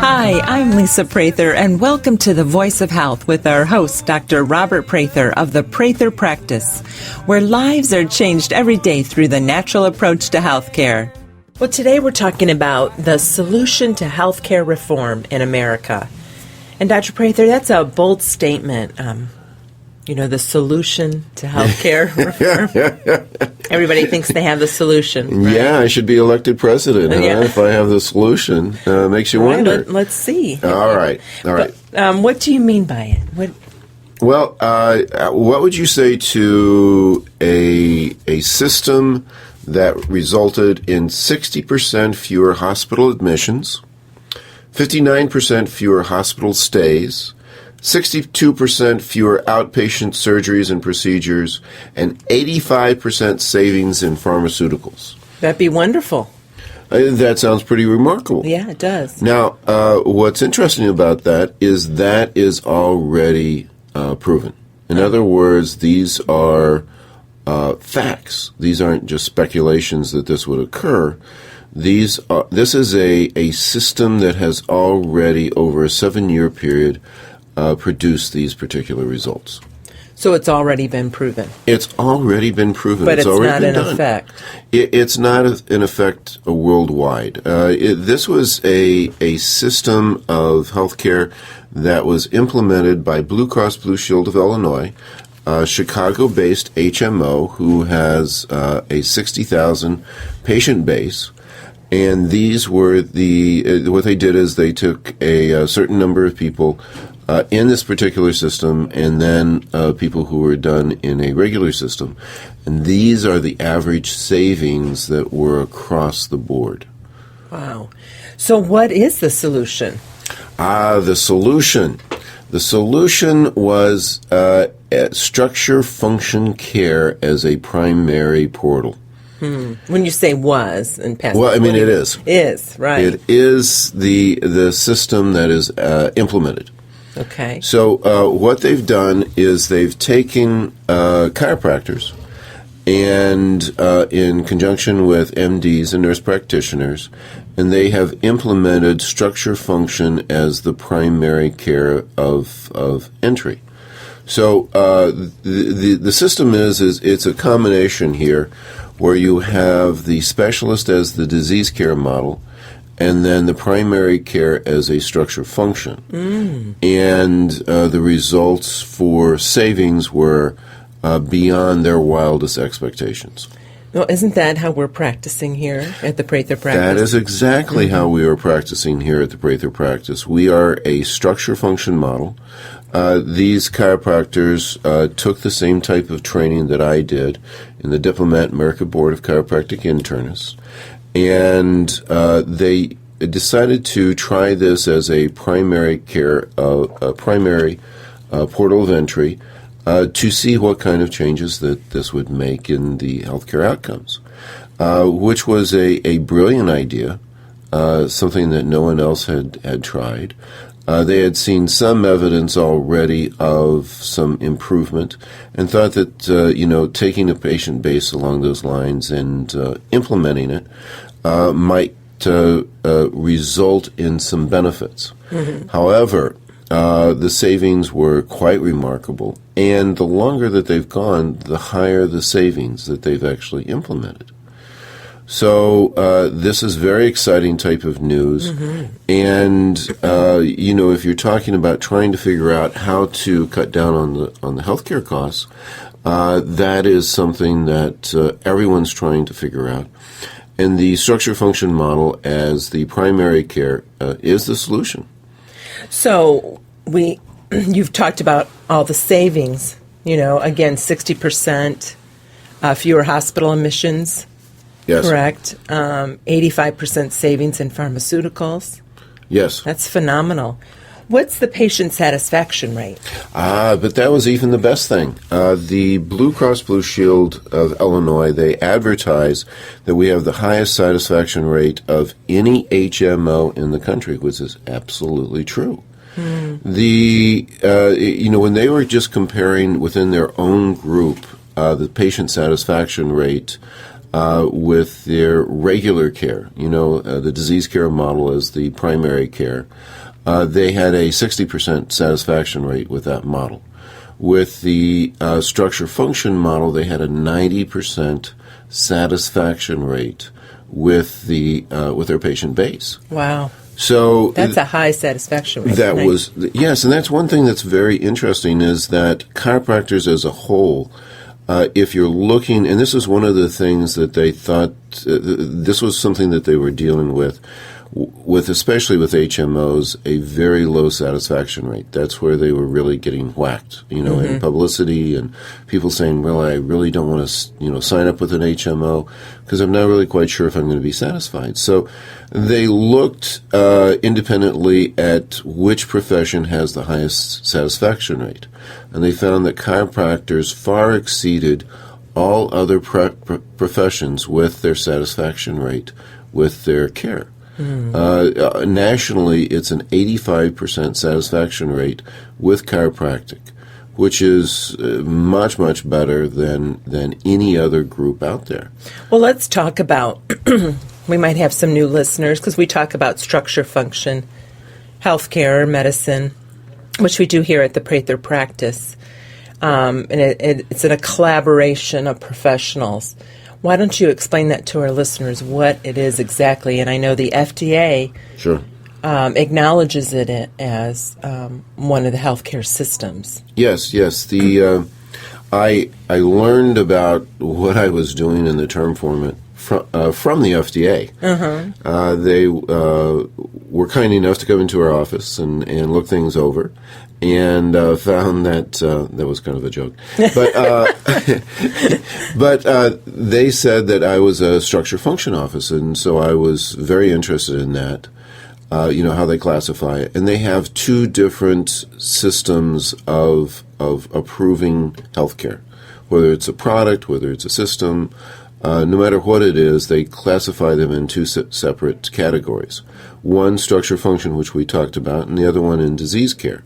Hi, I'm Lisa Prather, and welcome to The Voice of Health with our host, Dr. Robert Prather of the Prather Practice, where lives are changed every day through the natural approach to healthcare. Well, today we're talking about the solution to healthcare reform in America. And Dr. Prather, that's a bold statement. The solution to healthcare reform. Everybody thinks they have the solution. Right? Yeah, I should be elected president if I have the solution. Makes you wonder. Let's see. All right. But, what do you mean by it? Well, what would you say to a system that resulted in 60% fewer hospital admissions, 59% fewer hospital stays, 62% fewer outpatient surgeries and procedures, and 85% savings in pharmaceuticals? That'd be wonderful. That sounds pretty remarkable. Yeah, it does. Now, what's interesting about that is already proven. In other words, these are facts. These aren't just speculations that this would occur. This is a system that has already, over a 7-year period, produced these particular results. So it's already been proven. It's already been proven. But it's already not been in done. effect. It's not in effect worldwide. This was a system of healthcare that was implemented by Blue Cross Blue Shield of Illinois, a Chicago-based HMO who has a 60,000 patient base. And these were what they did is they took a certain number of people in this particular system, and then people who were done in a regular system. And these are the average savings that were across the board. Wow. So what is the solution? The solution. The solution was structure function care as a primary portal. When you say was in past, well, I mean it is. Is right. It is the system that is implemented. Okay. So what they've done is they've taken chiropractors and in conjunction with MDs and nurse practitioners, and they have implemented structure function as the primary care of entry. So the system is it's a combination here where you have the specialist as the disease care model, and then the primary care as a structure function. And the results for savings were beyond their wildest expectations. Well, isn't that how we're practicing here at the Prather Practice? That is exactly how we are practicing here at the Prather Practice. We are a structure function model. These chiropractors took the same type of training that I did in the Diplomat American Board of Chiropractic Internists, and they decided to try this as a primary care, a primary portal of entry to see what kind of changes that this would make in the healthcare outcomes, which was a brilliant idea, something that no one else had tried. They had seen some evidence already of some improvement and thought that, taking a patient base along those lines and implementing it might result in some benefits. Mm-hmm. However, the savings were quite remarkable, and the longer that they've gone, the higher the savings that they've actually implemented. So this is very exciting type of news, and if you're talking about trying to figure out how to cut down on the healthcare costs, that is something that everyone's trying to figure out. And the structure function model as the primary care is the solution. So you've talked about all the savings. Again, 60% fewer hospital admissions. Yes. Correct. 85% savings in pharmaceuticals. Yes. That's phenomenal. What's the patient satisfaction rate? But that was even the best thing. The Blue Cross Blue Shield of Illinois, they advertise that we have the highest satisfaction rate of any HMO in the country, which is absolutely true. When they were just comparing within their own group the patient satisfaction rate with their regular care. The disease care model as the primary care. They had a 60% satisfaction rate with that model. With the structure function model, they had a 90% satisfaction rate with their patient base. Wow. So that's a high satisfaction rate. That was, yes, and that's one thing that's very interesting is that chiropractors as a whole, if you're looking, and this is one of the things that they thought, this was something that they were dealing with especially with HMOs, a very low satisfaction rate. That's where they were really getting whacked, in publicity and people saying, well, I really don't want to, sign up with an HMO because I'm not really quite sure if I'm going to be satisfied. So they looked independently at which profession has the highest satisfaction rate. And they found that chiropractors far exceeded all other professions with their satisfaction rate with their care. Nationally, it's an 85% satisfaction rate with chiropractic, which is much, much better than any other group out there. Well, let's talk about, we might have some new listeners because we talk about structure, function, healthcare, medicine, which we do here at the Prather practice. And it's in a collaboration of professionals. Why don't you explain that to our listeners, what it is exactly? And I know the FDA acknowledges it as one of the healthcare systems. Yes. I learned about what I was doing in the term format from the FDA. They were kind enough to come into our office and look things over, and found that that was kind of a joke. But they said that I was a structure function office, and so I was very interested in that. How they classify it, and they have two different systems of approving healthcare, whether it's a product, whether it's a system. No matter what it is, they classify them in two separate categories. One, structure function, which we talked about, and the other one in disease care.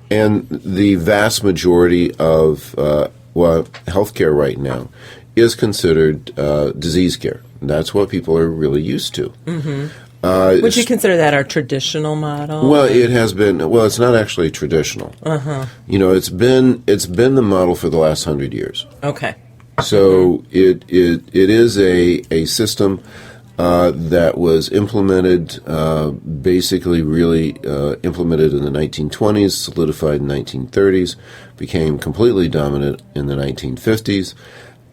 And the vast majority of healthcare right now is considered disease care. That's what people are really used to. Would you consider that our traditional model? Well, it has been. Well, it's not actually traditional. It's been the model for the last 100 years. Okay. So it is a system that was implemented, basically really implemented in the 1920s, solidified in the 1930s, became completely dominant in the 1950s,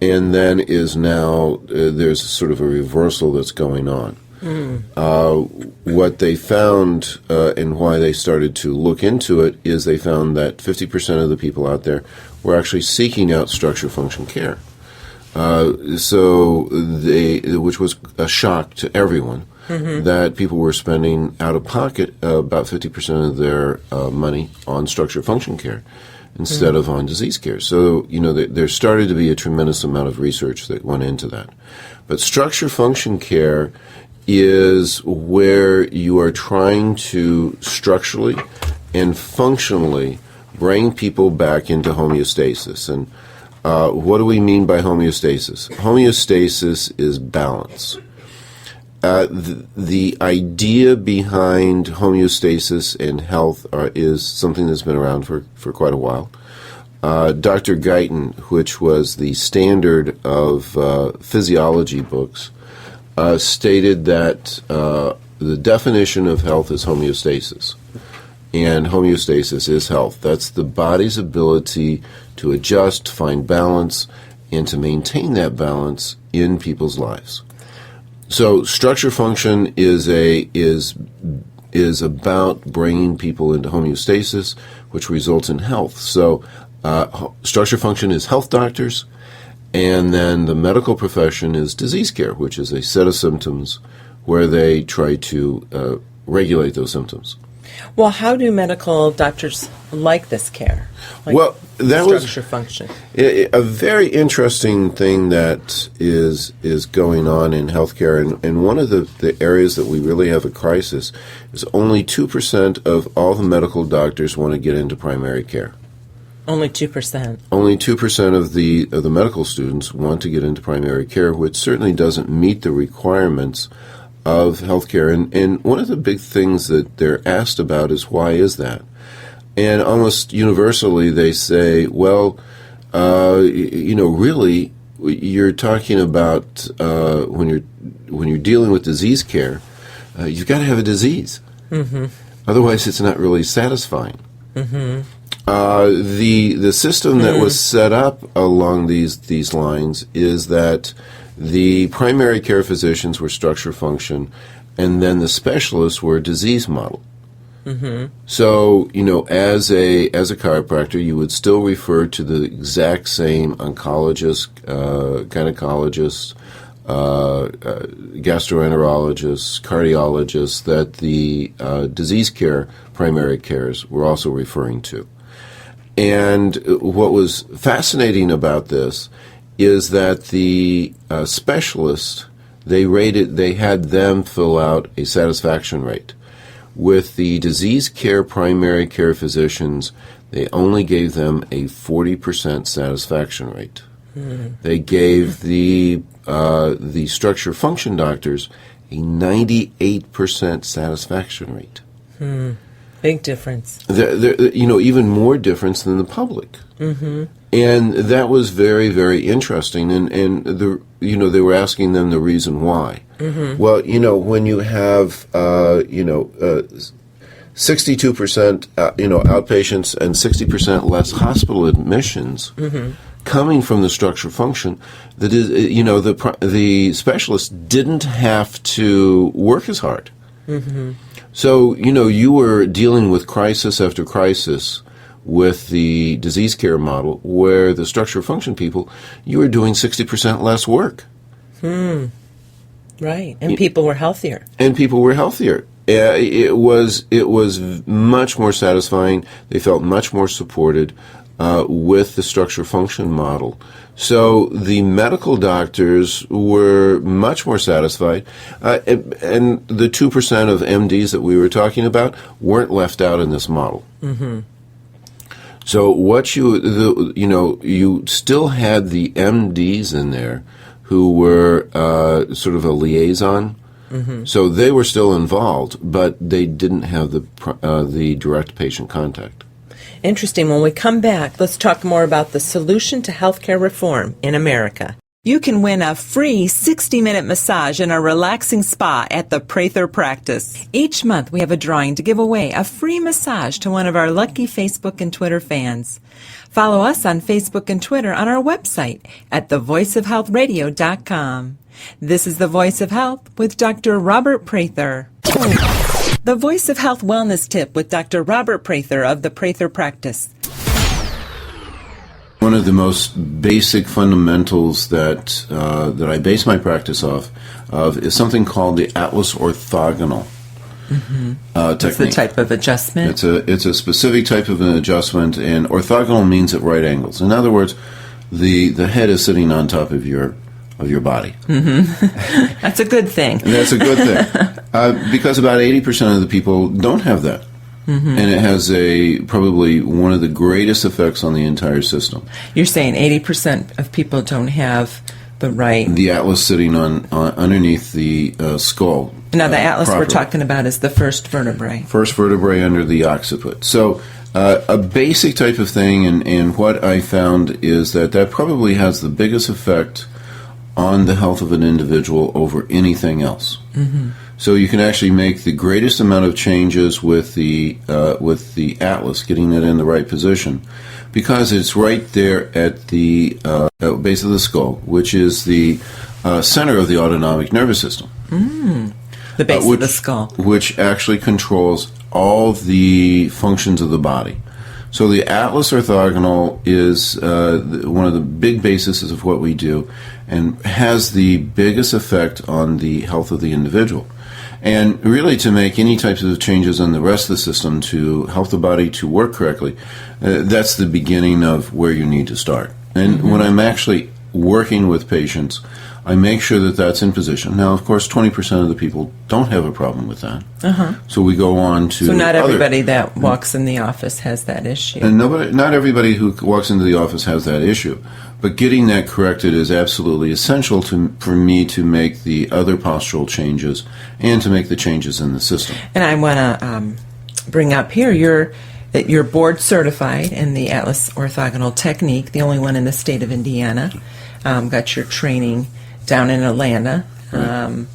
and then is now, there's sort of a reversal that's going on. What they found and why they started to look into it is they found that 50% of the people out there were actually seeking out structure function care. Which was a shock to everyone, that people were spending out of pocket about 50% of their money on structure function care instead of on disease care. So, there started to be a tremendous amount of research that went into that. But structure function care is where you are trying to structurally and functionally bring people back into homeostasis. And what do we mean by homeostasis? Homeostasis is balance. The idea behind homeostasis and health is something that's been around for quite a while. Dr. Guyton, which was the standard of physiology books, stated that the definition of health is homeostasis. And homeostasis is health. That's the body's ability to adjust, find balance, and to maintain that balance in people's lives. So structure function is about bringing people into homeostasis, which results in health. So structure function is health doctors, and then the medical profession is disease care, which is a set of symptoms where they try to regulate those symptoms. Well, how do medical doctors like this care? Well, that structure function. A very interesting thing that is going on in healthcare, and one of the areas that we really have a crisis is only 2% of all the medical doctors want to get into primary care. Only 2%. Only 2% of the medical students want to get into primary care, which certainly doesn't meet the requirements of healthcare. And one of the big things that they're asked about is, why is that? And almost universally they say, well, really, you're talking about when you're dealing with disease care, you've got to have a disease. Mm-hmm. Otherwise, it's not really satisfying. Mm-hmm. The system that was set up along these lines is that the primary care physicians were structure function, and then the specialists were disease model. Mm-hmm. So, as a chiropractor, you would still refer to the exact same oncologist, gynecologist, gastroenterologists, cardiologists that the disease care primary cares were also referring to. And what was fascinating about this is that the specialists, they had them fill out a satisfaction rate. With the disease care primary care physicians, they only gave them a 40% satisfaction rate. Mm. They gave the structure function doctors a 98% satisfaction rate. Mm. Big difference. Even more difference than the public. Mm-hmm. And that was very, very interesting. And they were asking them the reason why. Mm-hmm. Well, when you have 62% outpatients and 60% less hospital admissions. Mm-hmm. Coming from the structure function, that is, the specialists didn't have to work as hard. Mm-hmm. So, you were dealing with crisis after crisis with the disease care model, where the structure function people, you were doing 60% less work. Right, and people were healthier. It was much more satisfying. They felt much more supported with the structure function model. So the medical doctors were much more satisfied, and the 2% of MDs that we were talking about weren't left out in this model. Mm-hmm. So what you still had the MDs in there who were sort of a liaison. Mm-hmm. So they were still involved, but they didn't have the direct patient contact. Interesting. When we come back, let's talk more about the solution to healthcare reform in America. You can win a free 60-minute massage in our relaxing spa at the Prather practice. Each month, we have a drawing to give away a free massage to one of our lucky Facebook and Twitter fans. Follow us on Facebook and Twitter on our website at thevoiceofhealthradio.com. This is The Voice of Health with Dr. Robert Prather. The Voice of Health Wellness Tip with Dr. Robert Prather of the Prather Practice. One of the most basic fundamentals that I base my practice off of is something called the Atlas orthogonal technique. It's a type of adjustment? It's a specific type of an adjustment, and orthogonal means at right angles. In other words, the head is sitting on top of your body. Mm-hmm. That's a good thing. That's a good thing. Because about 80% of the people don't have that. Mm-hmm. And it has probably one of the greatest effects on the entire system. You're saying 80% of people don't have the atlas sitting on underneath the skull. Now, the atlas properly. We're talking about is the first vertebrae. First vertebrae under the occiput. So a basic type of thing, and what I found is that probably has the biggest effect on the health of an individual over anything else. Mm-hmm. So you can actually make the greatest amount of changes with the atlas, getting it in the right position, because it's right there at the base of the skull, which is the center of the autonomic nervous system. The base of the skull. Which actually controls all the functions of the body. So the Atlas orthogonal is one of the big bases of what we do and has the biggest effect on the health of the individual. And really, to make any types of changes in the rest of the system to help the body to work correctly, that's the beginning of where you need to start. And when I'm actually working with patients, I make sure that that's in position. Now, of course, 20% of the people don't have a problem with that. So we go on to So not everybody that walks in the office has that issue. And not everybody who walks into the office has that issue. But getting that corrected is absolutely essential for me to make the other postural changes and to make the changes in the system. And I want to bring up here, you're board certified in the Atlas orthogonal technique, the only one in the state of Indiana. Got your training down in Atlanta. Right.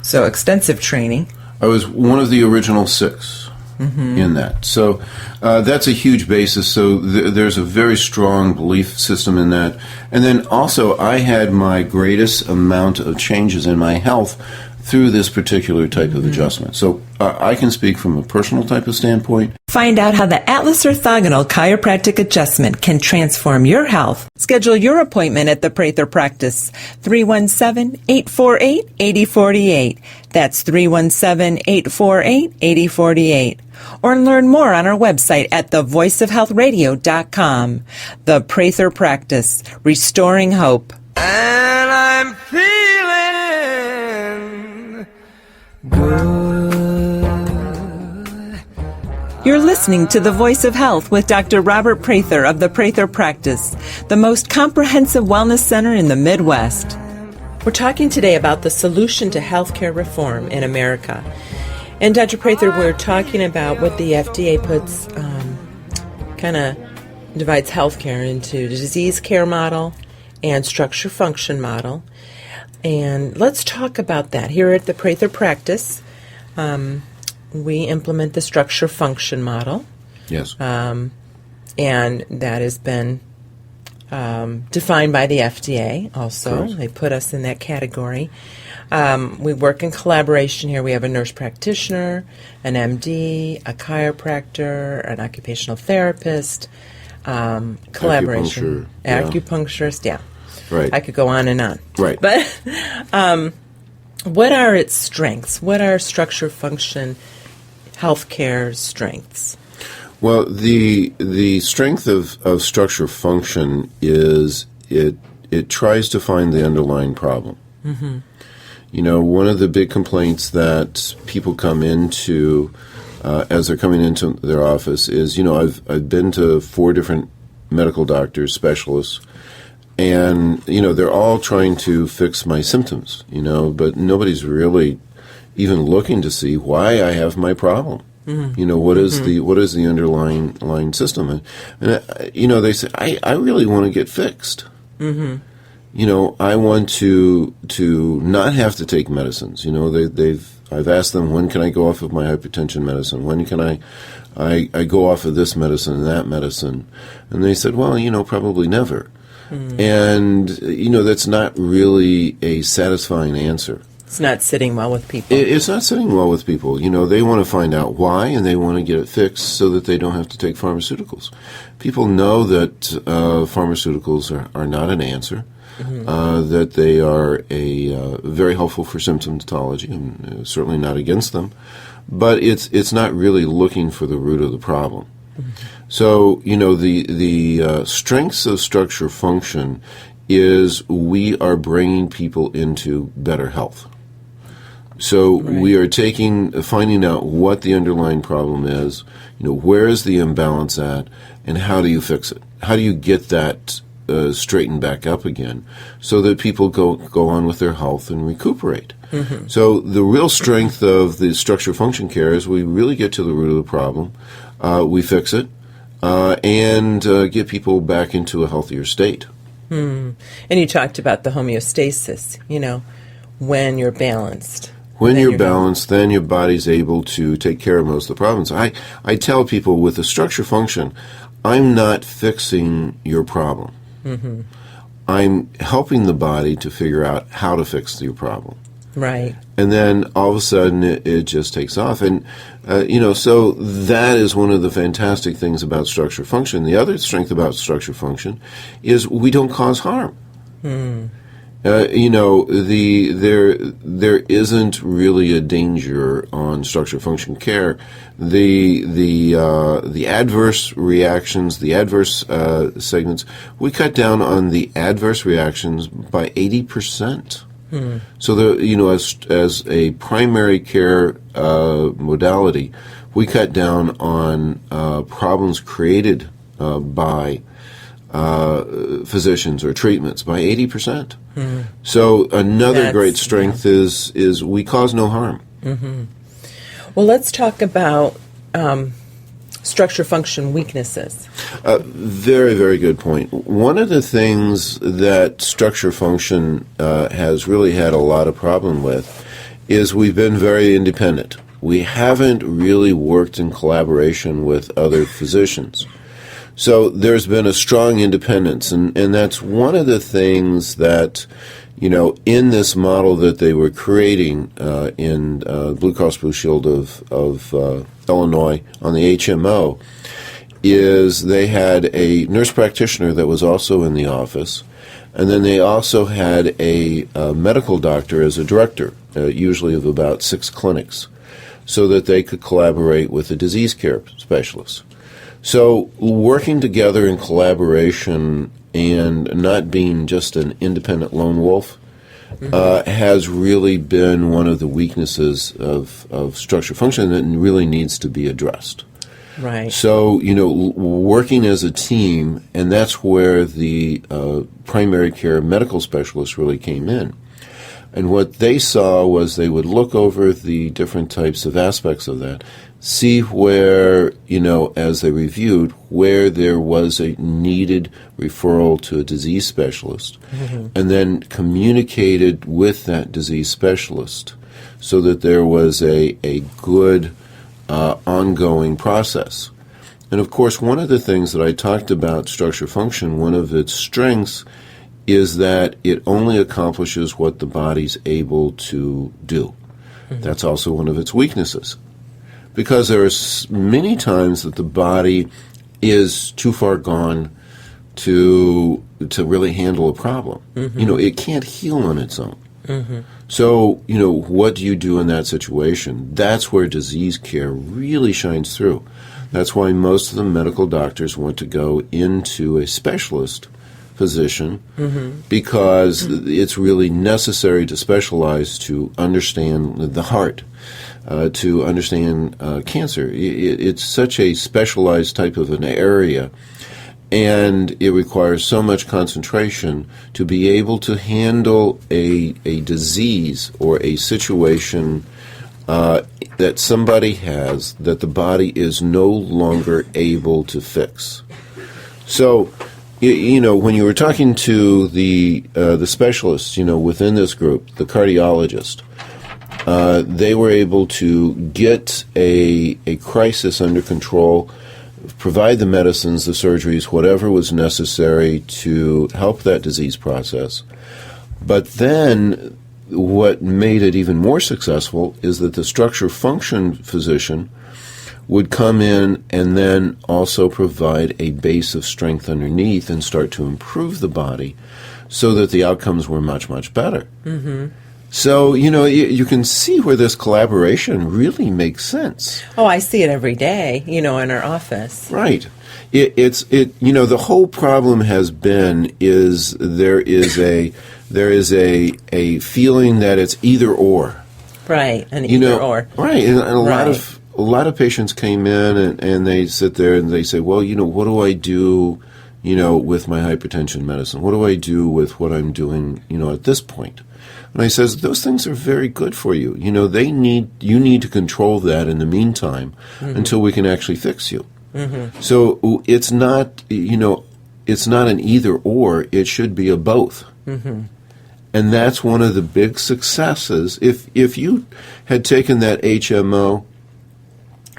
So extensive training. I was one of the original 6 in that. So that's a huge basis. So there's a very strong belief system in that. And then also I had my greatest amount of changes in my health through this particular type of adjustment. So I can speak from a personal type of standpoint. Find out how the Atlas Orthogonal Chiropractic Adjustment can transform your health. Schedule your appointment at the Prather Practice, 317-848-8048. That's 317-848-8048. Or learn more on our website at thevoiceofhealthradio.com. The Prather Practice, restoring hope. And I'm feeling good. You're listening to The Voice of Health with Dr. Robert Prather of the Prather Practice, the most comprehensive wellness center in the Midwest. We're talking today about the solution to healthcare reform in America. And Dr. Prather, we're talking about what the FDA puts, kind of divides healthcare into the disease care model and structure function model. And let's talk about that. Here at the Prather Practice, we implement the structure function model. Yes. And that has been defined by the FDA also. They put us in that category. We work in collaboration here. We have a nurse practitioner, an MD, a chiropractor, an occupational therapist, collaboration. Acupuncturist, yeah. Right. I could go on and on. Right. But what are its strengths? What are structure function healthcare strengths? Well, the strength of structure function is it tries to find the underlying problem. You know, one of the big complaints that people come into as they're coming into their office is, you know, I've been to 4 different medical doctors, specialists, and, you know, they're all trying to fix my symptoms, you know, but nobody's really even looking to see why I have my problem. You know, what is the underlying system? And you know, they say, I really want to get fixed. You know, I want to not have to take medicines. You know, I've asked them, when can I go off of my hypertension medicine? When can I go off of this medicine and that medicine? And they said, well, you know, probably never. And, you know, that's not really a satisfying answer. It's not sitting well with people. It's not sitting well with people. You know, they want to find out why, and they want to get it fixed so that they don't have to take pharmaceuticals. People know that pharmaceuticals are not an answer, that they are very helpful for symptomatology, and certainly not against them, but it's not really looking for the root of the problem. So, you know, the strengths of structure function is we are bringing people into better health. So we are finding out what the underlying problem is, you know, where is the imbalance at, and how do you fix it? How do you get that straightened back up again so that people go on with their health and recuperate? So the real strength of the structure function care is we really get to the root of the problem, we fix it, and get people back into a healthier state. And you talked about the homeostasis, you know, when you're balanced. When you're balanced, then your body's able to take care of most of the problems. I tell people with the structure function, I'm not fixing your problem. I'm helping the body to figure out how to fix your problem. Right. And then all of a sudden it just takes off. And, you know, so that is one of the fantastic things about structure function. The other strength about structure function is we don't cause harm. There isn't really a danger on structure function care. The adverse reactions, the adverse segments, we cut down on the adverse reactions by 80%. So as a primary care modality, we cut down on problems created by physicians or treatments by 80%. So another great strength is we cause no harm. Well, let's talk about structure function weaknesses. Very, very good point. One of the things that structure function has really had a lot of problem with is we've been very independent. We haven't really worked in collaboration with other physicians. So there's been a strong independence, and that's one of the things that, in this model that they were creating in Blue Cross Blue Shield of Illinois on the HMO, is they had a nurse practitioner that was also in the office, and then they also had a medical doctor as a director, usually of about 6 clinics, so that they could collaborate with a disease care specialist. So working together in collaboration and not being just an independent lone wolf has really been one of the weaknesses of structure function that really needs to be addressed. Right. So, working as a team, and that's where the primary care medical specialists really came in. And what they saw was they would look over the different types of aspects of that, see where, as they reviewed, where there was a needed referral to a disease specialist, and then communicated with that disease specialist so that there was a good ongoing process. And of course, one of the things that I talked about structure function, one of its strengths is that it only accomplishes what the body's able to do. That's also one of its weaknesses. Because there are many times that the body is too far gone to really handle a problem. It can't heal on its own. So, what do you do in that situation? That's where disease care really shines through. That's why most of the medical doctors want to go into a specialist physician because it's really necessary to specialize to understand the heart, to understand cancer. It's such a specialized type of an area, and it requires so much concentration to be able to handle a disease or a situation that somebody has that the body is no longer able to fix. So, when you were talking to the specialists, within this group, the cardiologist, they were able to get a crisis under control, provide the medicines, the surgeries, whatever was necessary to help that disease process. But then what made it even more successful is that the structure function physician would come in and then also provide a base of strength underneath and start to improve the body so that the outcomes were much, much better. So, you can see where this collaboration really makes sense. Oh, I see it every day, in our office. Right. The whole problem has been is there is a feeling that it's either or. Right, an either or. Right, and a lot of patients came in and they sit there and they say, well, what do I do, with my hypertension medicine? What do I do with what I'm doing, at this point? And I says, those things are very good for you. You need to control that in the meantime until we can actually fix you. So it's not, it's not an either or, it should be a both. And that's one of the big successes. If you had taken that HMO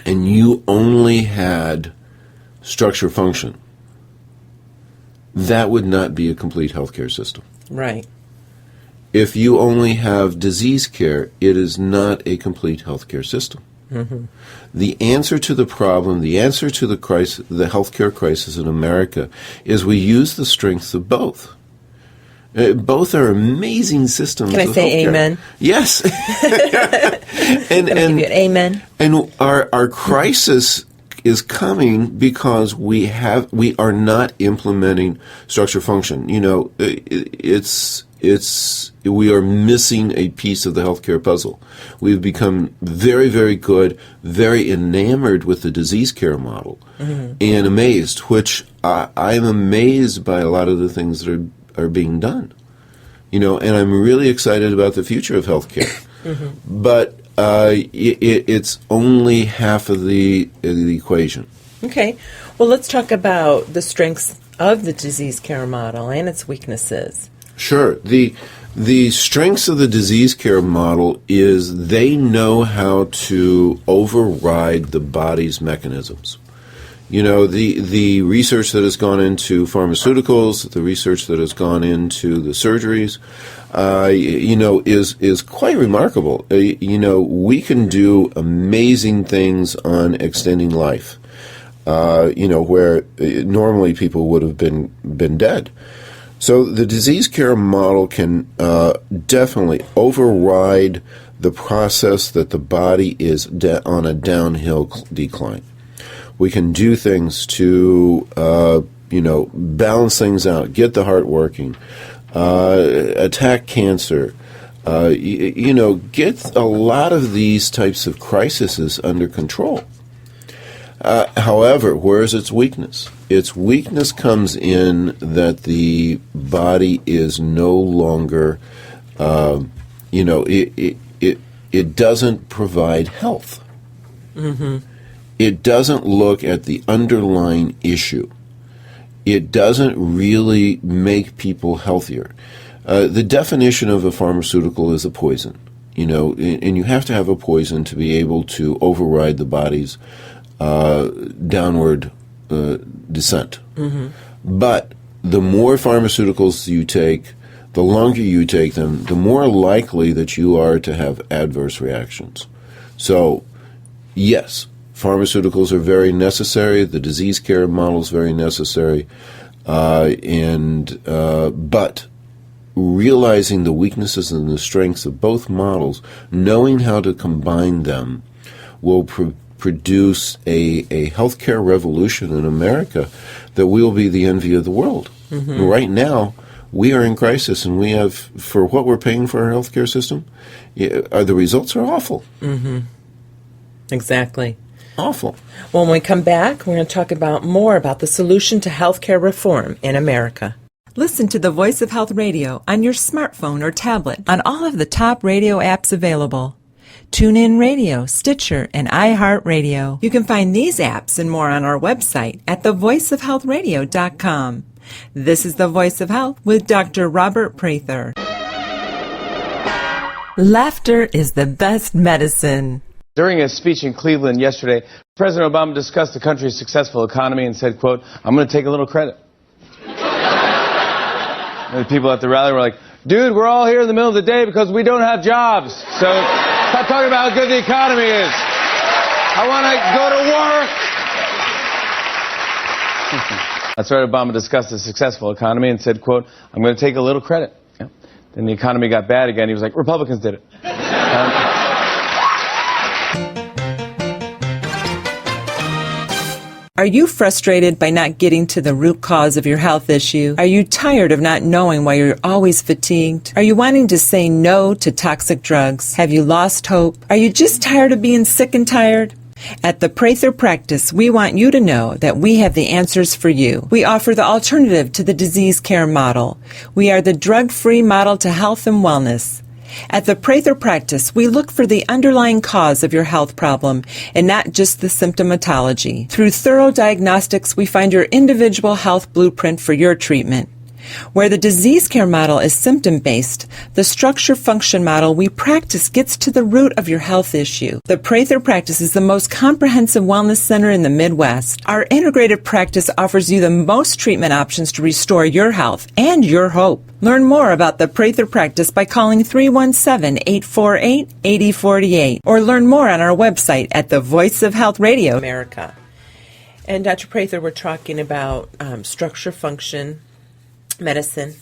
and you only had structure function, that would not be a complete healthcare system. Right. If you only have disease care, it is not a complete healthcare system. The answer to the problem, the answer to the crisis, the healthcare crisis in America, is we use the strengths of both. Both are amazing systems. Can I say healthcare. amen? Yes. Give you an amen. And our crisis is coming because we are not implementing structure function. We are missing a piece of the healthcare puzzle. We've become very, very good, very enamored with the disease care model, and amazed, which I'm amazed by a lot of the things that are being done. And I'm really excited about the future of healthcare. But it's only half of the equation. Okay. Well, let's talk about the strengths of the disease care model and its weaknesses. Sure. The strengths of the disease care model is they know how to override the body's mechanisms. The research that has gone into pharmaceuticals, the research that has gone into the surgeries, is quite remarkable. We can do amazing things on extending life, where normally people would have been dead. So the disease care model can definitely override the process that the body is on a downhill decline. We can do things to, balance things out, get the heart working, attack cancer, get a lot of these types of crises under control. However, where is its weakness? Its weakness comes in that the body is no longer, it doesn't provide health. It doesn't look at the underlying issue. It doesn't really make people healthier. The definition of a pharmaceutical is a poison, and you have to have a poison to be able to override the body's downward descent. But the more pharmaceuticals you take, the longer you take them, the more likely that you are to have adverse reactions. So, yes, pharmaceuticals are very necessary. The disease care model is very necessary, but realizing the weaknesses and the strengths of both models, knowing how to combine them, will produce a healthcare revolution in America that will be the envy of the world. Right now, we are in crisis, and we have, for what we're paying for our healthcare system, the results are awful. Exactly. Awful. When we come back, we're going to talk more about the solution to healthcare reform in America. Listen to the Voice of Health Radio on your smartphone or tablet on all of the top radio apps available. TuneIn Radio, Stitcher, and iHeartRadio. You can find these apps and more on our website at thevoiceofhealthradio.com. This is The Voice of Health with Dr. Robert Prather. Laughter is the best medicine. During a speech in Cleveland yesterday, President Obama discussed the country's successful economy and said, quote, "I'm going to take a little credit." And the people at the rally were like, "Dude, we're all here in the middle of the day because we don't have jobs. So stop talking about how good the economy is. I want to go to work." That's right, Obama discussed the successful economy and said, quote, "I'm going to take a little credit." Yeah. Then the economy got bad again. He was like, "Republicans did it." Are you frustrated by not getting to the root cause of your health issue? Are you tired of not knowing why you're always fatigued? Are you wanting to say no to toxic drugs? Have you lost hope? Are you just tired of being sick and tired? At the Prather Practice, we want you to know that we have the answers for you. We offer the alternative to the disease care model. We are the drug-free model to health and wellness. At the Prather Practice, we look for the underlying cause of your health problem and not just the symptomatology. Through thorough diagnostics, we find your individual health blueprint for your treatment. Where the disease care model is symptom-based, the structure-function model we practice gets to the root of your health issue. The Prather Practice is the most comprehensive wellness center in the Midwest. Our integrated practice offers you the most treatment options to restore your health and your hope. Learn more about the Prather Practice by calling 317-848-8048 or learn more on our website at the Voice of Health Radio America. And Dr. Prather, we're talking about structure-function medicine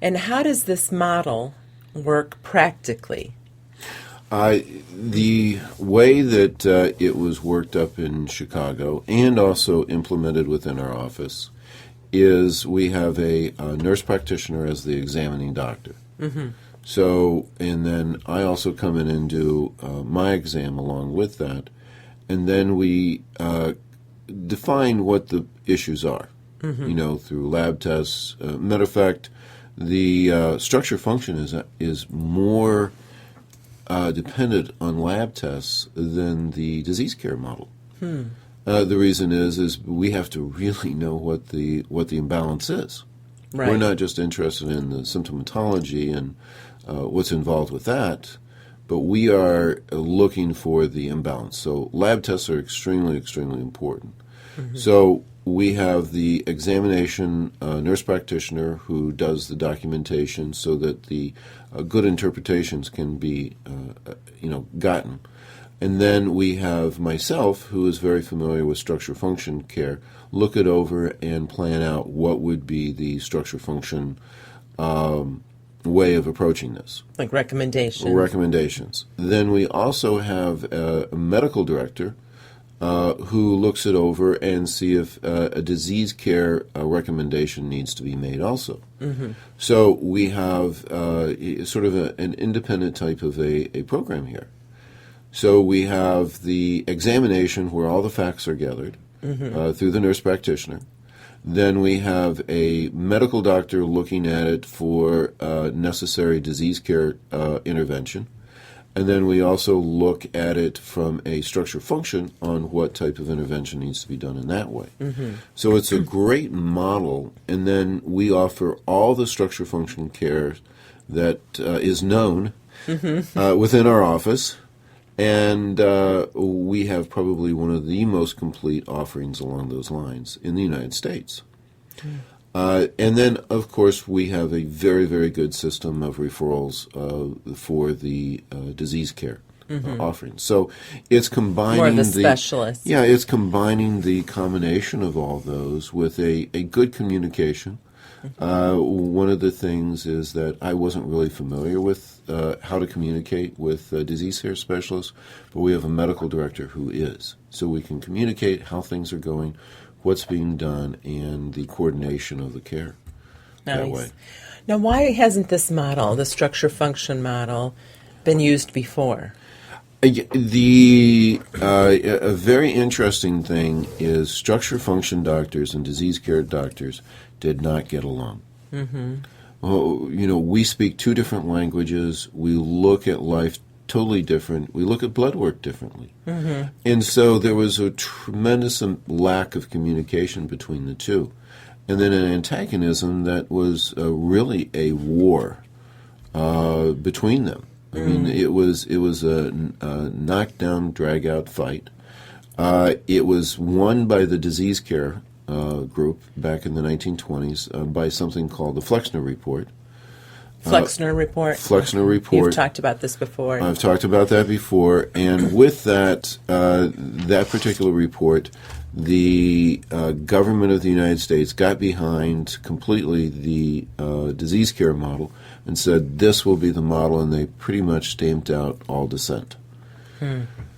And how does this model work practically? The way that it was worked up in Chicago and also implemented within our office is we have a nurse practitioner as the examining doctor. Mm-hmm. So, and then I also come in and do my exam along with that, and then we define what the issues are, through lab tests. Matter of fact, the structure function is more dependent on lab tests than the disease care model. The reason is we have to really know what the imbalance is. Right. We're not just interested in the symptomatology and what's involved with that, but we are looking for the imbalance. So lab tests are extremely, extremely important. Mm-hmm. So we have the examination nurse practitioner who does the documentation so that the good interpretations can be, gotten. And then we have myself, who is very familiar with structure function care, look it over and plan out what would be the structure function way of approaching this. Like recommendations. Recommendations. Then we also have a medical director who looks it over and see if a disease care recommendation needs to be made also. Mm-hmm. So we have sort of an independent type of a program here. So we have the examination where all the facts are gathered through the nurse practitioner. Then we have a medical doctor looking at it for necessary disease care intervention. And then we also look at it from a structure function on what type of intervention needs to be done in that way. Mm-hmm. So it's a great model. And then we offer all the structure function care that is known within our office. And we have probably one of the most complete offerings along those lines in the United States. And then, of course, we have a very, very good system of referrals for the disease care offerings. So it's combining more of the specialists. Yeah, it's combining the combination of all those with a good communication. One of the things is that I wasn't really familiar with how to communicate with disease care specialists, but we have a medical director who is. So we can communicate how things are going, what's being done, and the coordination of the care that way. Now, why hasn't this model, the structure function model, been used before? A very interesting thing is structure function doctors and disease care doctors did not get along. Mm-hmm. Well, we speak two different languages. We look at life totally different. We look at blood work differently. Mm-hmm. And so there was a tremendous lack of communication between the two. And then an antagonism that was really a war between them. I mean, it was a knockdown, drag-out fight. It was won by the disease care group back in the 1920s by something called the Flexner Report. Flexner Report. Flexner Report. You've talked about this before. I've talked about that before. And with that, that particular report, the government of the United States got behind completely the disease care model and said this will be the model, and they pretty much stamped out all dissent.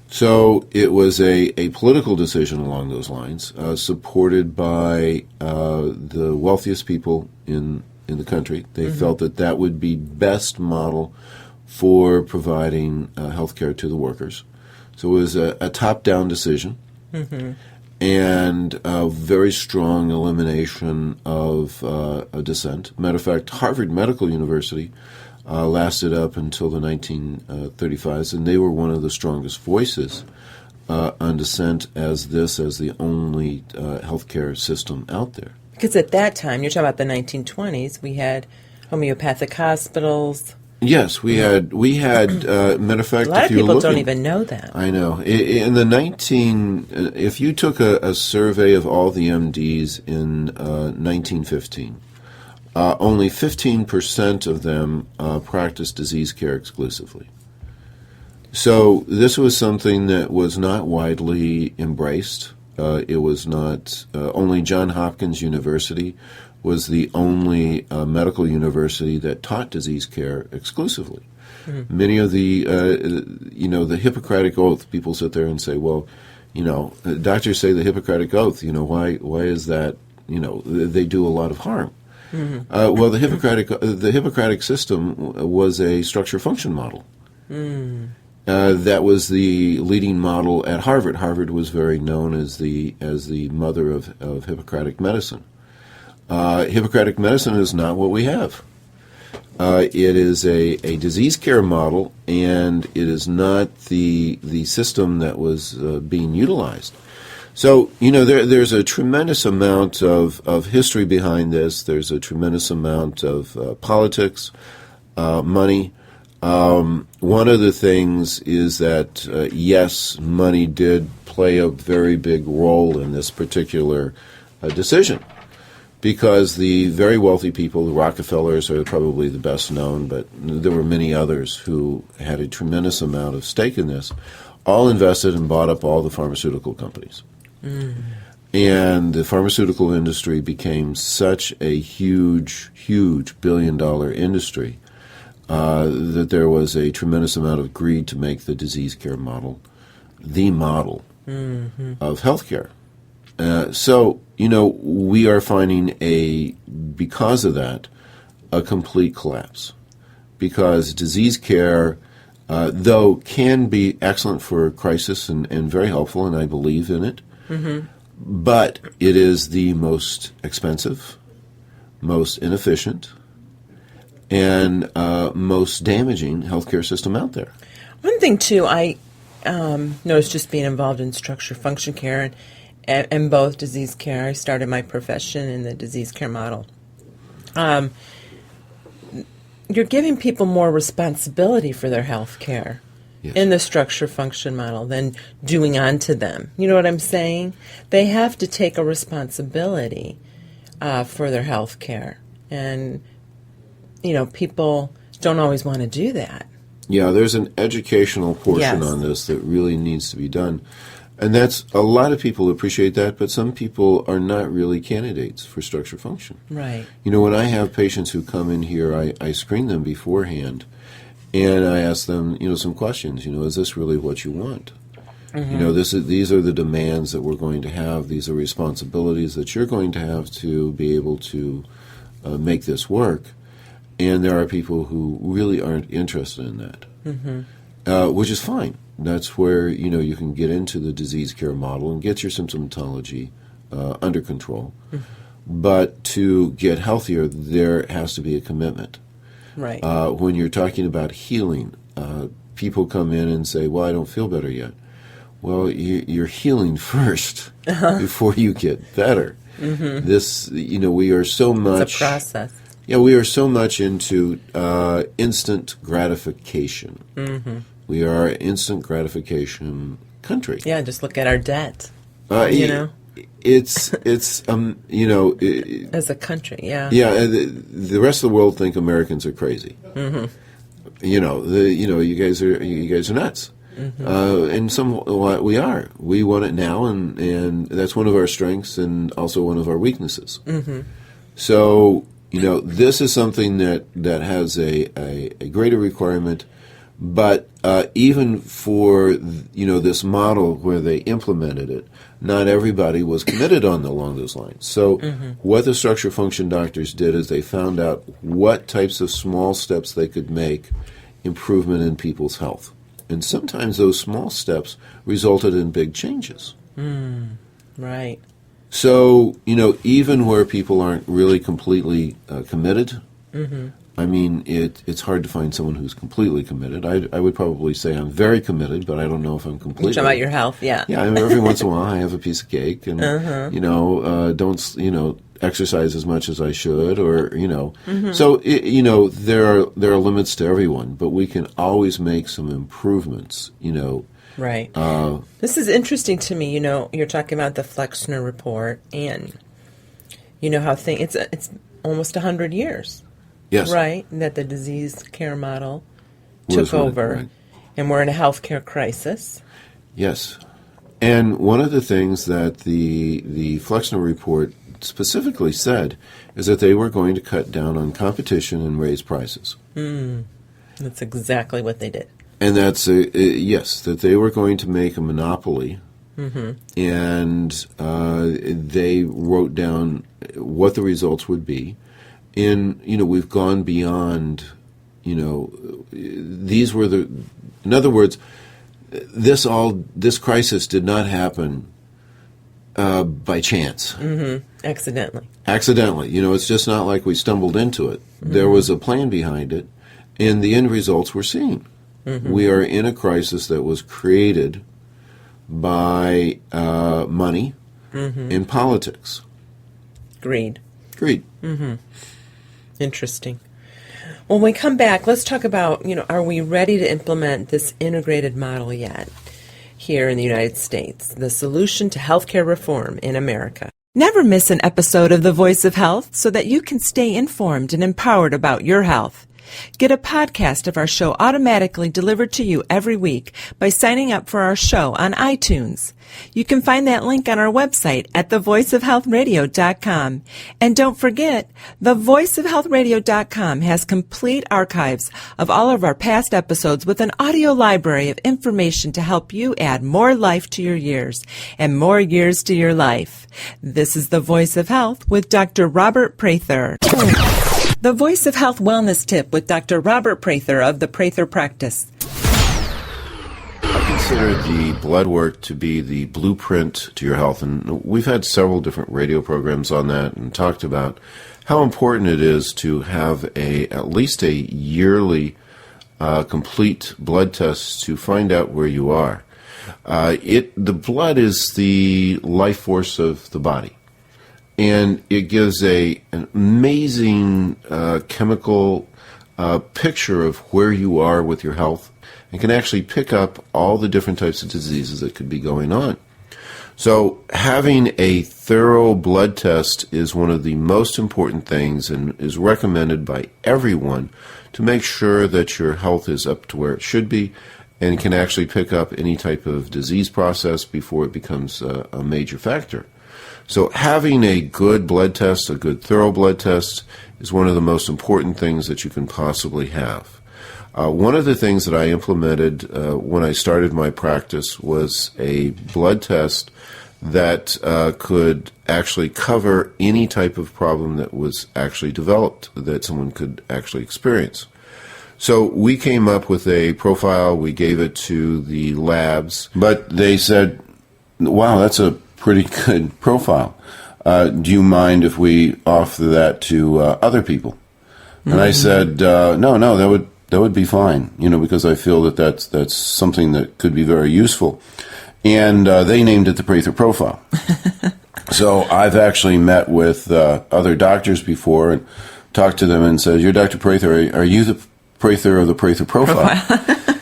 So it was a political decision along those lines, supported by the wealthiest people in the country. They felt that would be best model for providing health care to the workers. So it was a top-down decision. And a very strong elimination of dissent. Matter of fact, Harvard Medical University lasted up until the 1935s, and they were one of the strongest voices on dissent as the only healthcare system out there. Because at that time, you're talking about the 1920s, we had homeopathic hospitals. Yes, we had. Matter of fact, a lot of people don't even know that. I know. In the if you took a survey of all the MDs in 1915, only 15% of them practiced disease care exclusively. So this was something that was not widely embraced. It was not only Johns Hopkins University was the only medical university that taught disease care exclusively. Many of the the Hippocratic Oath, people sit there and say, well, doctors say the Hippocratic Oath, why is that, they do a lot of harm. Well, the Hippocratic system was a structure function model. That was the leading model at Harvard. Harvard was very known as the mother of Hippocratic medicine. Hippocratic medicine is not what we have. It is a disease care model, and it is not the system that was being utilized. So, there's a tremendous amount of history behind this. There's a tremendous amount of politics, money. One of the things is that, yes, money did play a very big role in this particular decision, because the very wealthy people, the Rockefellers are probably the best known, but there were many others who had a tremendous amount of stake in this, all invested and bought up all the pharmaceutical companies. And the pharmaceutical industry became such a huge, huge billion-dollar industry that there was a tremendous amount of greed to make the disease care model the model of healthcare. So, we are finding because of that, a complete collapse. Because disease care, though can be excellent for a crisis and very helpful, and I believe in it, but it is the most expensive, most inefficient, and most damaging healthcare system out there. One thing, too, I noticed just being involved in structure function care and both disease care. I started my profession in the disease care model. You're giving people more responsibility for their health care in the structure function model than doing unto them. You know what I'm saying? They have to take a responsibility for their health care. And, people don't always want to do that. Yeah, there's an educational portion on this that really needs to be done. And that's, a lot of people appreciate that, but some people are not really candidates for structure function. Right. When I have patients who come in here, I screen them beforehand, and I ask them, some questions. Is this really what you want? These are the demands that we're going to have. These are responsibilities that you're going to have to be able to make this work. And there are people who really aren't interested in that, which is fine. That's where, you can get into the disease care model and get your symptomatology under control. But to get healthier, there has to be a commitment. Right. When you're talking about healing, people come in and say, well, I don't feel better yet. Well, you're healing first before you get better. This, we are so much... It's a process. Yeah, we are so much into instant gratification. We are an instant gratification country. Yeah, just look at our debt. It's as a country, yeah. Yeah, the rest of the world think Americans are crazy. You guys are nuts. And somewhat we are. We want it now, and that's one of our strengths and also one of our weaknesses. So, this is something that has a greater requirement. But even for, this model where they implemented it, not everybody was committed along those lines. So what the structure function doctors did is they found out what types of small steps they could make improvement in people's health. And sometimes those small steps resulted in big changes. Right. So, even where people aren't really completely committed, I mean, it's hard to find someone who's completely committed. I would probably say I'm very committed, but I don't know if I'm completely. You're talking about your health, yeah. Yeah, I mean, every once in a while I have a piece of cake and, don't, exercise as much as I should or, So, there are limits to everyone, but we can always make some improvements, Right. This is interesting to me. You're talking about the Flexner report and, how it's almost 100 years. Yes. Right, that the disease care model took over, right. And we're in a healthcare crisis. Yes. And one of the things that the Flexner report specifically said is that they were going to cut down on competition and raise prices. That's exactly what they did. And that's, yes, that they were going to make a monopoly. And they wrote down what the results would be. And, we've gone beyond, these were in other words, this crisis did not happen by chance. Accidentally. Accidentally. It's just not like we stumbled into it. There was a plan behind it, and the end results we're seeing. We are in a crisis that was created by money and politics. Greed. Interesting. When we come back, let's talk about, are we ready to implement this integrated model yet here in the United States, the solution to healthcare reform in America? Never miss an episode of The Voice of Health so that you can stay informed and empowered about your health. Get a podcast of our show automatically delivered to you every week by signing up for our show on iTunes. You can find that link on our website at thevoiceofhealthradio.com. And don't forget, thevoiceofhealthradio.com has complete archives of all of our past episodes with an audio library of information to help you add more life to your years and more years to your life. This is The Voice of Health with Dr. Robert Prather. The Voice of Health Wellness Tip with Dr. Robert Prather of the Prather Practice. I consider the blood work to be the blueprint to your health, and we've had several different radio programs on that and talked about how important it is to have at least a yearly complete blood test to find out where you are. The blood is the life force of the body. And it gives an amazing chemical picture of where you are with your health and can actually pick up all the different types of diseases that could be going on. So having a thorough blood test is one of the most important things and is recommended by everyone to make sure that your health is up to where it should be and can actually pick up any type of disease process before it becomes a major factor. So having a good blood test, a good thorough blood test, is one of the most important things that you can possibly have. One of the things that I implemented when I started my practice was a blood test that could actually cover any type of problem that was actually developed, that someone could actually experience. So we came up with a profile, we gave it to the labs, but they said, wow, that's a pretty good profile. Do you mind if we offer that to other people? And I said, no, that would be fine, because I feel that that's something that could be very useful. And they named it the Prather profile. So I've actually met with other doctors before and talked to them and said, "You're Dr. Prather. Are you the Prather of the Prather profile?"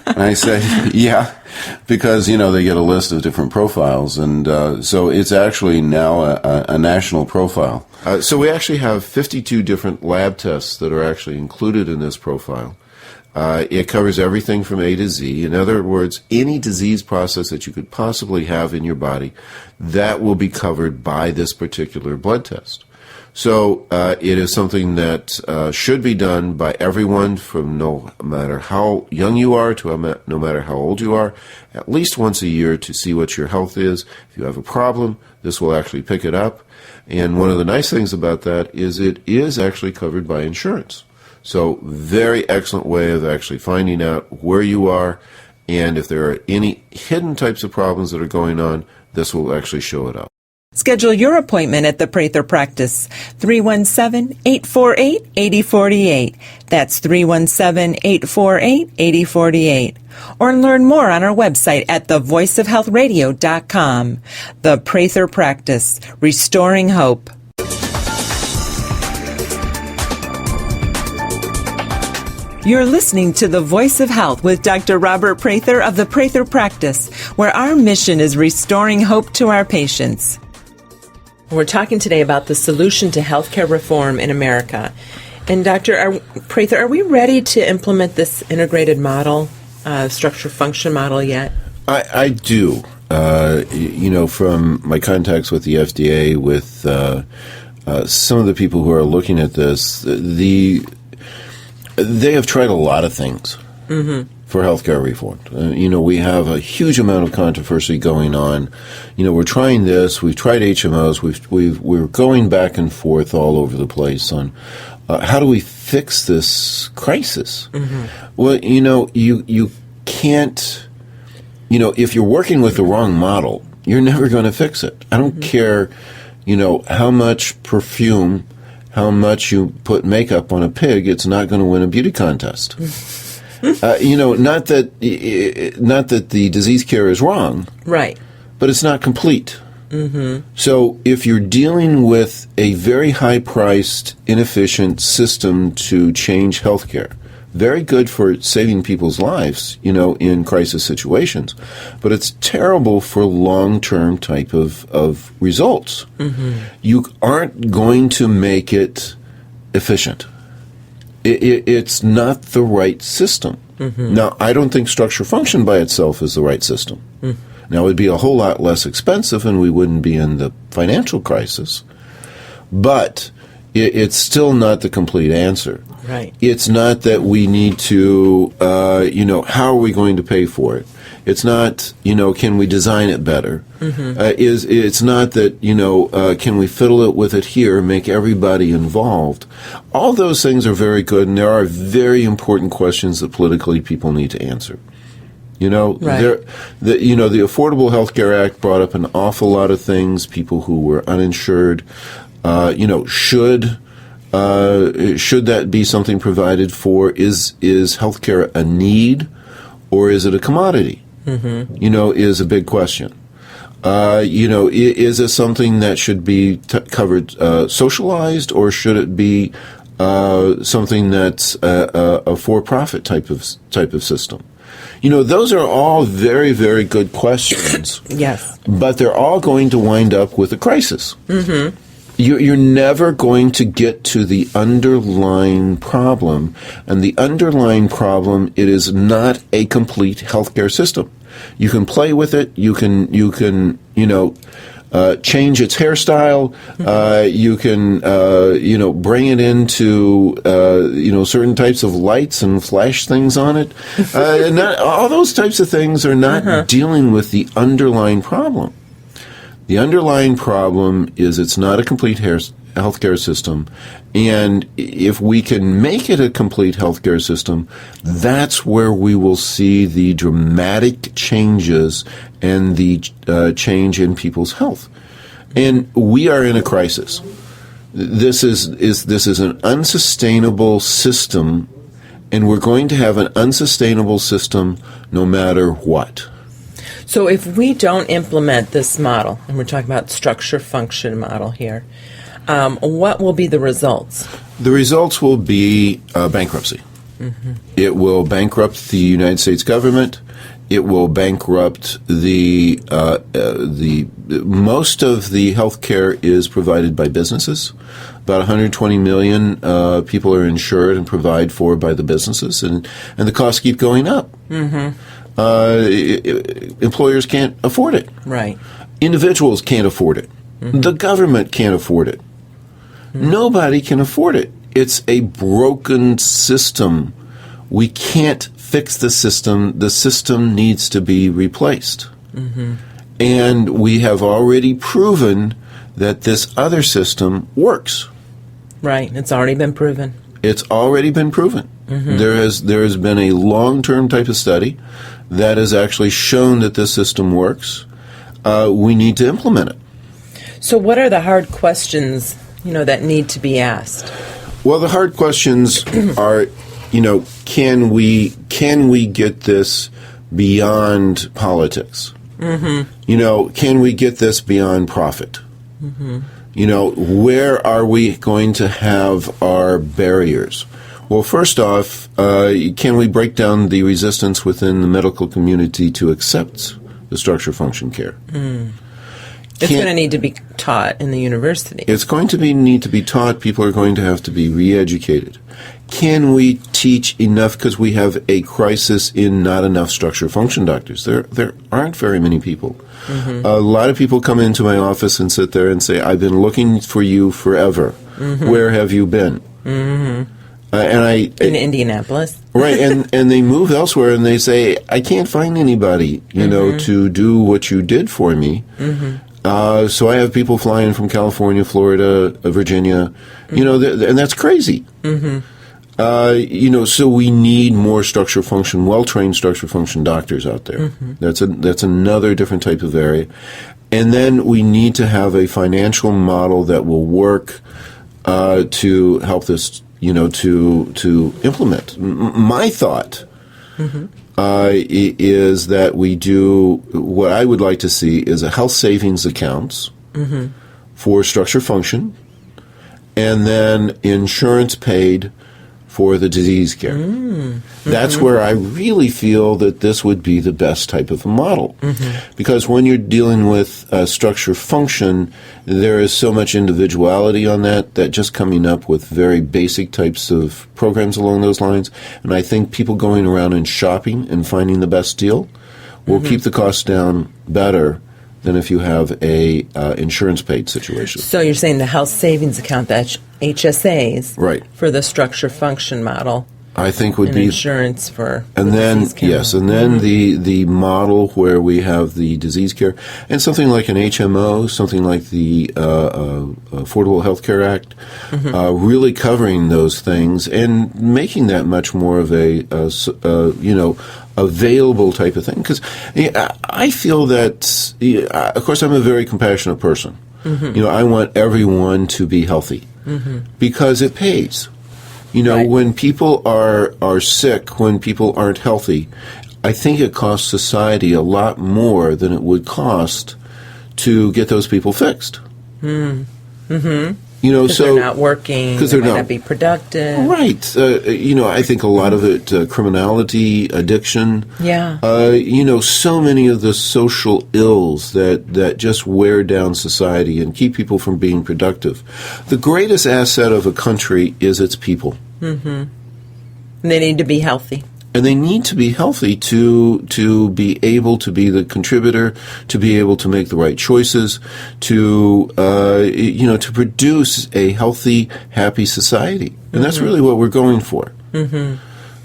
And I said, yeah, because, they get a list of different profiles. And so it's actually now a national profile. So we actually have 52 different lab tests that are actually included in this profile. It covers everything from A to Z. In other words, any disease process that you could possibly have in your body, that will be covered by this particular blood test. So it is something that should be done by everyone, from no matter how young you are to no matter how old you are, at least once a year, to see what your health is. If you have a problem, this will actually pick it up. And one of the nice things about that is it is actually covered by insurance. So very excellent way of actually finding out where you are, and if there are any hidden types of problems that are going on, this will actually show it up. Schedule your appointment at the Prather Practice, 317-848-8048. That's 317-848-8048. Or learn more on our website at thevoiceofhealthradio.com. The Prather Practice, restoring hope. You're listening to The Voice of Health with Dr. Robert Prather of the Prather Practice, where our mission is restoring hope to our patients. We're talking today about the solution to healthcare reform in America. And Dr. Prather, are we ready to implement this integrated model, structure-function model yet? I do. from my contacts with the FDA, with some of the people who are looking at this, they have tried a lot of things for healthcare reform. We have a huge amount of controversy going on. We're trying this. We've tried HMOs. We're going back and forth all over the place on how do we fix this crisis. Well, you can't. If you're working with the wrong model, you're never going to fix it. I don't care, how much perfume, how much you put makeup on a pig, it's not going to win a beauty contest. Not that the disease care is wrong. Right. But it's not complete. So if you're dealing with a very high-priced, inefficient system to change healthcare, very good for saving people's lives, in crisis situations, but it's terrible for long-term type of results. You aren't going to make it efficient. It's not the right system. Now, I don't think structure function by itself is the right system. Now, it would be a whole lot less expensive and we wouldn't be in the financial crisis, but it's still not the complete answer. Right. It's not that we need to, how are we going to pay for it? It's not, can we design it better? It's not that, can we fiddle it with it here, make everybody involved? All those things are very good, and there are very important questions that politically people need to answer. Right. The Affordable Health Care Act brought up an awful lot of things. People who were uninsured, should that be something provided for? Is healthcare a need, or is it a commodity? Is a big question. Is it something that should be covered, socialized, or should it be something that's a for-profit type of system? Those are all very, very good questions. Yes. But they're all going to wind up with a crisis. You're never going to get to the underlying problem. And the underlying problem, it is not a complete healthcare system. You can play with it. You can change its hairstyle. You can, bring it into, certain types of lights and flash things on it. All those types of things are not dealing with the underlying problem. The underlying problem is it's not a complete healthcare system, and if we can make it a complete healthcare system, that's where we will see the dramatic changes and the change in people's health. And we are in a crisis. This is an unsustainable system, and we're going to have an unsustainable system no matter what. So if we don't implement this model, and we're talking about structure-function model here, what will be the results? The results will be bankruptcy. It will bankrupt the United States government. It will bankrupt the most of the health care is provided by businesses. About 120 million people are insured and provided for by the businesses, and the costs keep going up. Employers can't afford it. Right. Individuals can't afford it. The government can't afford it. Nobody can afford it. It's a broken system. We can't fix the system. The system needs to be replaced. And we have already proven that this other system works. Right. It's already been proven. It's already been proven. There has been a long-term type of study that has actually shown that this system works. We need to implement it. So what are the hard questions, that need to be asked? Well, the hard questions are, can we get this beyond politics? Can we get this beyond profit? Where are we going to have our barriers? Well, first off, can we break down the resistance within the medical community to accept the structure function care? It's going to need to be taught in the university. It's going to need to be taught. People are going to have to be re-educated. Can we teach enough? Because we have a crisis in not enough structure function doctors. There aren't very many people. Mm-hmm. A lot of people come into my office and sit there and say, I've been looking for you forever. Mm-hmm. Where have you been? Mm-hmm. In Indianapolis. Right, and they move elsewhere and they say, I can't find anybody, to do what you did for me. Mm-hmm. So I have people flying from California, Florida, Virginia, and that's crazy. Mm-hmm. So we need more structure function, well-trained structure function doctors out there. Mm-hmm. That's another different type of area. And then we need to have a financial model that will work to help this, to implement. My thought is that we do, what I would like to see is a health savings accounts for structure function, and then insurance paid for the disease care. That's where I really feel that this would be the best type of a model. Because when you're dealing with structure function, there is so much individuality on that just coming up with very basic types of programs along those lines. And I think people going around and shopping and finding the best deal will keep the costs down better than if you have a insurance-paid situation. So you're saying the health savings account, that's HSAs, right, for the structure function model. I think would be insurance for and the then disease care. Yes, and then the model where we have the disease care and something like an HMO, something like the Affordable Health Care Act, really covering those things and making that much more of a available type of thing. Because I feel that, of course, I'm a very compassionate person. I want everyone to be healthy because it pays. Right. When people are sick, when people aren't healthy, I think it costs society a lot more than it would cost to get those people fixed. Because they're not working, they might not be productive. Right. I think a lot of it, criminality, addiction. Yeah. So many of the social ills that just wear down society and keep people from being productive. The greatest asset of a country is its people. And they need to be healthy. And they need to be healthy to be able to be the contributor, to be able to make the right choices, to produce a healthy, happy society. And that's really what we're going for.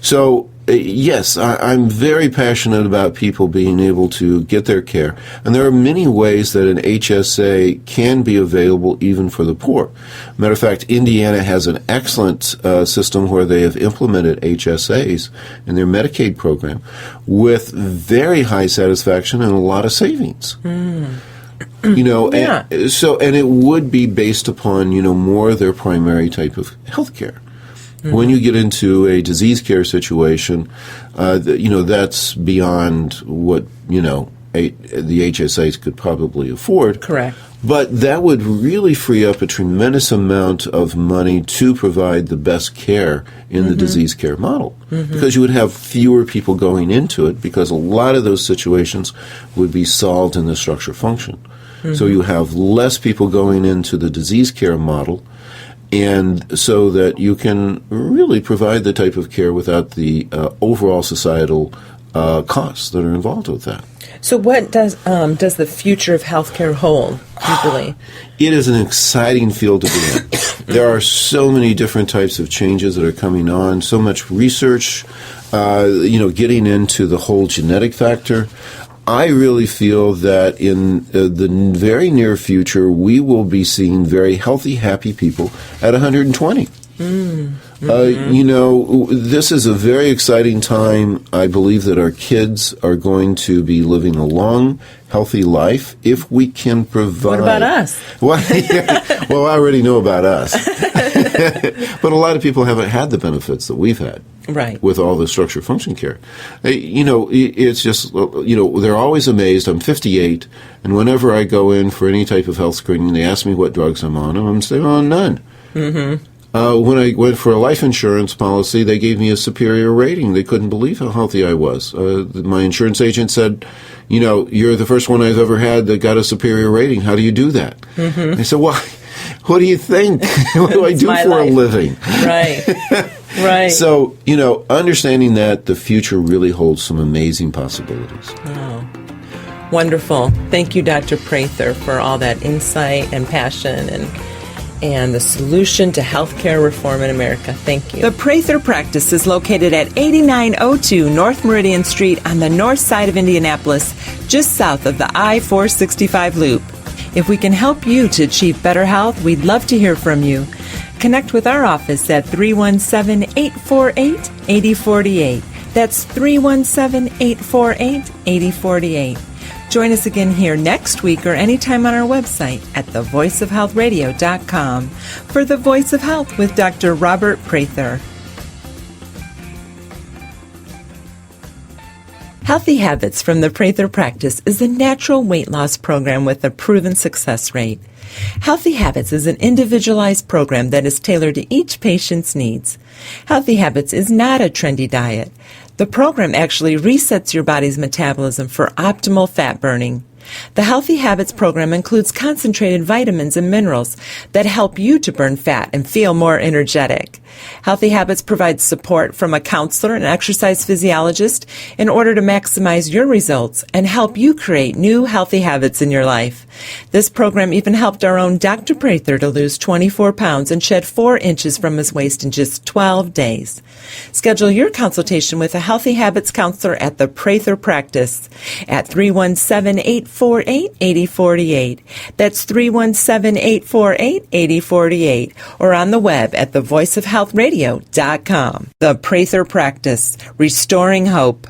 So, yes, I'm very passionate about people being able to get their care. And there are many ways that an HSA can be available even for the poor. Matter of fact, Indiana has an excellent system where they have implemented HSAs in their Medicaid program with very high satisfaction and a lot of savings. And it would be based upon, more of their primary type of health care. When you get into a disease care situation, that's beyond what, the HSAs could probably afford. Correct. But that would really free up a tremendous amount of money to provide the best care in the disease care model. Because you would have fewer people going into it because a lot of those situations would be solved in the structure function. So you have less people going into the disease care model, and so that you can really provide the type of care without the overall societal costs that are involved with that. So what does the future of healthcare hold, you believe? It is an exciting field to be in. There are so many different types of changes that are coming on, so much research, getting into the whole genetic factor. I really feel that in the very near future, we will be seeing very healthy, happy people at 120. This is a very exciting time. I believe that our kids are going to be living a long, healthy life if we can provide. What about us? Well, I already know about us. But a lot of people haven't had the benefits that we've had. Right. With all the structure function care. It's just, they're always amazed. I'm 58, and whenever I go in for any type of health screening, they ask me what drugs I'm on, and I'm saying, oh, none. When I went for a life insurance policy, they gave me a superior rating. They couldn't believe how healthy I was. My insurance agent said, you're the first one I've ever had that got a superior rating. How do you do that? Mm-hmm. I said, well, what do you think? What do I do for a living? Right. Right. So, understanding that the future really holds some amazing possibilities. Oh, wonderful. Thank you, Dr. Prather, for all that insight and passion and the solution to healthcare reform in America. Thank you. The Prather practice is located at 8902 North Meridian Street on the north side of Indianapolis, just south of the I-465 loop. If we can help you to achieve better health, we'd love to hear from you. Connect with our office at 317-848-8048. That's 317-848-8048. Join us again here next week or anytime on our website at thevoiceofhealthradio.com for The Voice of Health with Dr. Robert Prather. Healthy Habits from the Prather Practice is a natural weight loss program with a proven success rate. Healthy Habits is an individualized program that is tailored to each patient's needs. Healthy Habits is not a trendy diet. The program actually resets your body's metabolism for optimal fat burning. The Healthy Habits program includes concentrated vitamins and minerals that help you to burn fat and feel more energetic. Healthy Habits provides support from a counselor and exercise physiologist in order to maximize your results and help you create new healthy habits in your life. This program even helped our own Dr. Prather to lose 24 pounds and shed 4 inches from his waist in just 12 days. Schedule your consultation with a Healthy Habits counselor at the Prather Practice at 317-848-8048. That's 317-848-8048 or on the web at thevoiceofhealthradio.com. The Prather Practice, restoring hope.